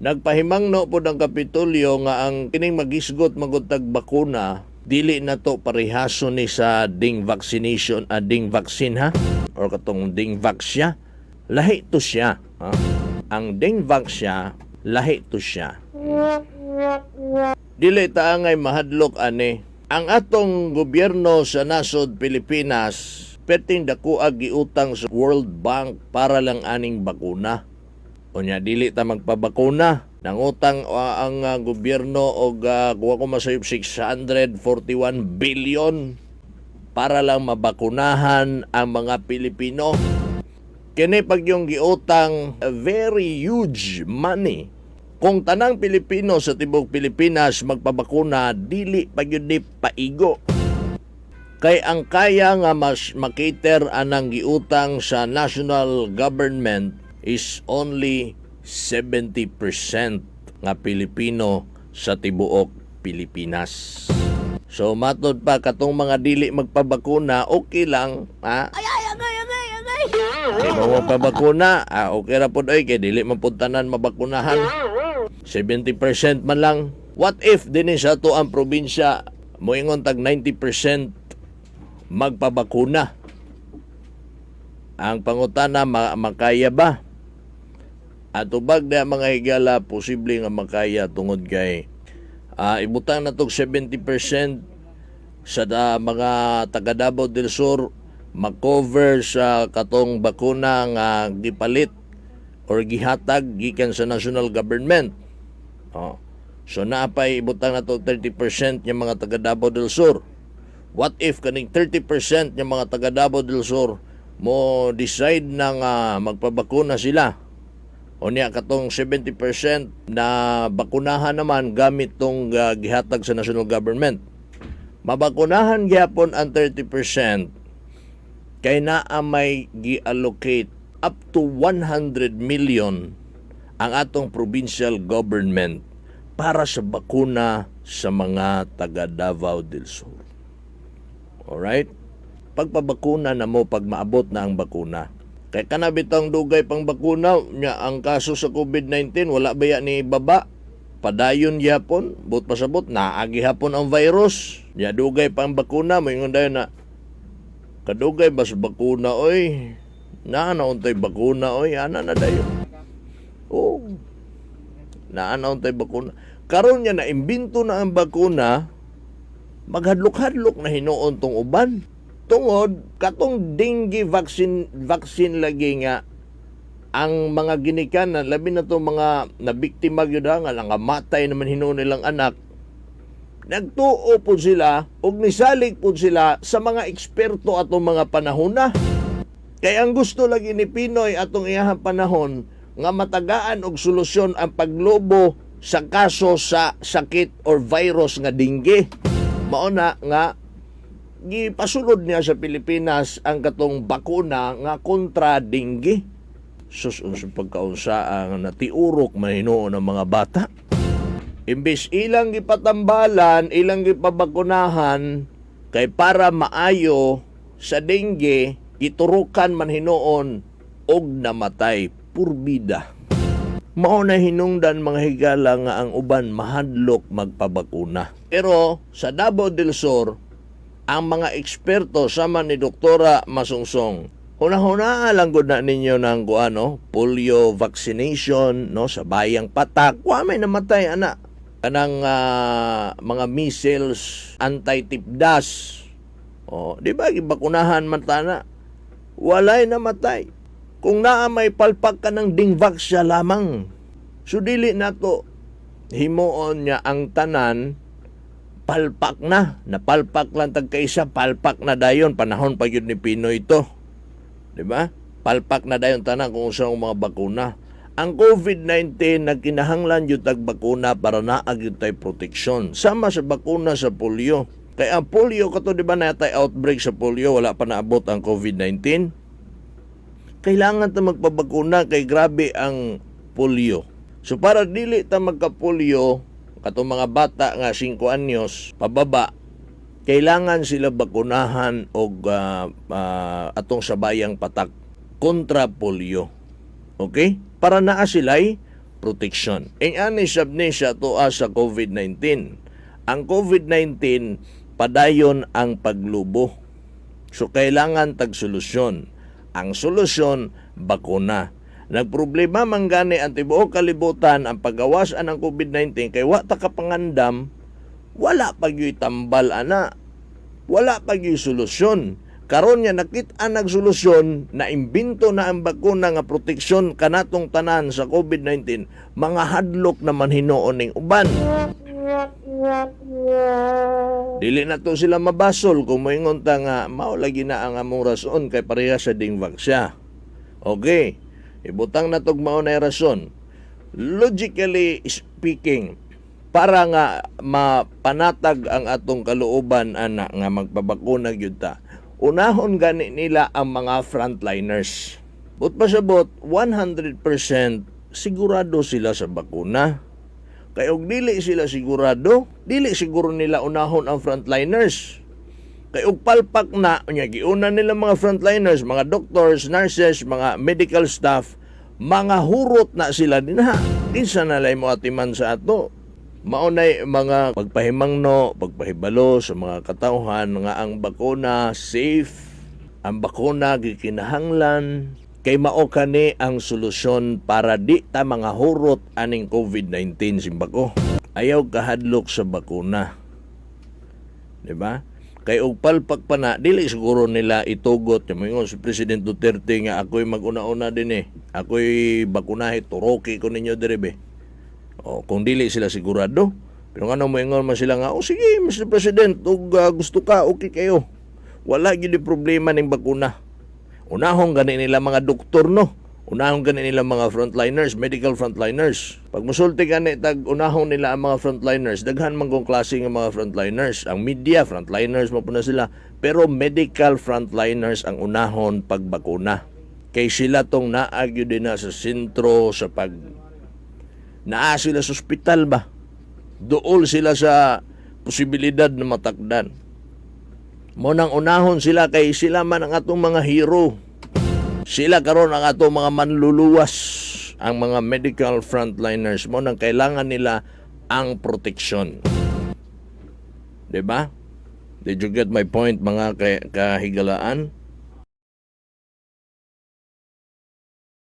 Nagpahimangno po ang Kapitolyo nga ang kining magisgot magutag bakuna dili na to parehaso ni sa ding vaccination, ding vaccine ha, or katong ding vaxya, lahi to siya ha? Ang ding vaxya lahi to siya. Dili ta angay mahadlok ani ang atong gobyerno sa nasod Pilipinas perting dako giutang sa World Bank para lang aning bakuna. Unya dili ta magpabakuna, nangutang ang gobyerno og kuha ko masayop 641 billion para lang mabakunahan ang mga Pilipino. Kini pag yung giutang very huge money. Kung tanang Pilipino sa tibok Pilipinas magpabakuna, dili pag yun di paigo. Kay ang kaya nga mas makater anang giutang sa national government is only 70% nga Pilipino sa tibuok Pilipinas. So matod pa katong mga dili magpabakuna, okay lang, ha? Agay. Di mo magpabakuna, okay ra pud oy kay dili man pud tanan mabakunahan. 70% man lang. What if dinhi sa ato ang probinsya moingon tag 90% magpabakuna? Ang pangutana makaya ba? At ubag na mga higala, posible nga makaya tungod kay ibutang na tog 70% sa mga taga Davao del Sur makover sa katong bakuna nga gipalit or gihatag gikan sa national government. So naapay ibutang na tog 30% yung mga taga Davao del Sur. What if kaning 30% yung mga taga Davao del Sur mo decide na nga magpabakuna sila? O niya katong 70% na bakunahan naman gamit tong gihatag sa national government. Mabakunahan gyapon ang 30% kay naa may gi-allocate up to 100 million ang atong provincial government para sa bakuna sa mga taga Davao del Sur. Alright? Pagpabakuna na mo pag maabot na ang bakuna. Kaya kanabitang dugay pang bakuna, nya ang kaso sa COVID-19, wala ba yan ni baba? Padayon yapon, but pasabot, naagi hapon ang virus. Nya dugay pang bakuna, mayroon dayon na, kadugay bas bakuna, oy. Naanauntay bakuna, oy. Ana na dayon. Oh. Naanauntay bakuna. Karon niya na, imbinto na ang bakuna, maghadlok-hadlok na hinuon tong uban. Tungod, katong dengue vaccine lagi nga, ang mga ginikanan, labi na itong mga nabiktima yun nga, nangamatay naman hinuon nilang anak, nagtuo po sila, o nisalig po sila sa mga eksperto atong mga panahon na. Kaya ang gusto lagi ni Pinoy atong iyahang panahon, nga matagaan og solusyon ang paglobo sa kaso sa sakit or virus nga dengue. Mauna nga, gipasulod niya sa Pilipinas ang katong bakuna nga kontra dengue. Sus, pagkaunsa ang natiurok mahinoon ng mga bata. Imbis ilang gipatambalan, ilang gipabakunahan, kay para maayo sa dengue, iturukan man hinoon og namatay, purbida. Mao na hinungdan mga higala nga ang uban mahadlok magpabakuna. Pero sa Davao del Sur, ang mga eksperto sama ni Doktora Masungsong, huna-huna lang gud na ninyo ng polio vaccination no sa bayang patak. Wa may namatay ana. Kanang mga measles, anti-tipdas. Di ba gibakunahan man tana? Walay namatay. Kung naa may palpak ka ng dingvaxia lamang. So dili nato himuon niya ang tanan palpak na. Napalpak lang tagkaisa, palpak na dayon. Panahon pa yun ni Pinoy ito. Diba? Palpak na dayon tanan kung usang mga bakuna. Ang COVID-19 nagkinahanglan yung tagbakuna para naag yung tayo proteksyon. Sama sa bakuna sa polio. Kaya ang polio, kato diba na tayo outbreak sa polio, wala pa naabot ang COVID-19. Kailangan ta magpabakuna kay grabe ang polio. So para dili ta magka-polio, katong mga bata nga 5 anyos pababa, kailangan sila bakunahan og atong sabayang patak kontra polio. Okay? Para naa sila'y protection. Ang anisab ni siya tuwa sa COVID-19. Ang COVID-19, padayon ang paglubo. So, kailangan tagsolusyon. Ang solusyon, bakuna. Nagproblema man gani ang tibuok kalibutan ang paggawasan ng COVID-19 kay wa ta kapangandam, wala pagyoy tambal ana. Wala pagyoy solusyon. Karon nga nakit-a nagsolusyon na imbento na ang bakuna nga proteksyon kanatong tanan sa COVID-19, mga hadlok naman hinuon ning uban. Dili na to sila mabasol kung moingon ta nga mao lagi na ang among rason kay pareha sa dingwag siya. Okay. Ibutang na tog mao na rason. Logically speaking, para nga mapanatag ang atong kalooban ana nga magpabakuna gyud ta, unahon gani nila ang mga frontliners. But pasabot 100% sigurado sila sa bakuna. Kay og dili sila sigurado, dili siguro nila unahon ang frontliners. Kay og palpak na nya giuna nila mga frontliners, mga doctors, nurses, mga medical staff, mga hurot na sila dinha. Kinsa na lay mo atiman sa ato? Maunay mga pagpahimangno, pagpahibalo sa mga katawhan nga ang bakuna safe, ang bakuna gikinahanglan, kay mao kani ang solusyon para di ta mga hurot aning COVID-19 simbako. Ayaw kahadlok sa bakuna. Di ba? Kay og palpak pa na, dili siguro nila itugot. Yung si President Duterte nga ako'y mag-una-una din eh. Ako'y bakunahe, turoki ko ninyo diribe. O, kung dili sila sigurado. Pero nga mo ingon man sila nga, sige Mr. President, og gusto ka, okay kayo. Wala gini problema ning bakuna. Unahong gani nila mga doktor no. Unahong gani nila mga frontliners, medical frontliners. Pag musulti gani tag unahong nila ang mga frontliners, daghan man kong klase ng mga frontliners. Ang media frontliners mo po na sila, pero medical frontliners ang unahon pagbakuna. Kay sila tong naagyo din na sa sentro sa pag naa sila sa ospital ba. Duol sila sa posibilidad na matakdan. Mo nang unahon sila kay sila man ang atong mga hero. Sila karon ang ato mga manluluwas, ang mga medical frontliners mo nang kailangan nila ang proteksyon. Diba? Did you get my point mga kahigalaan?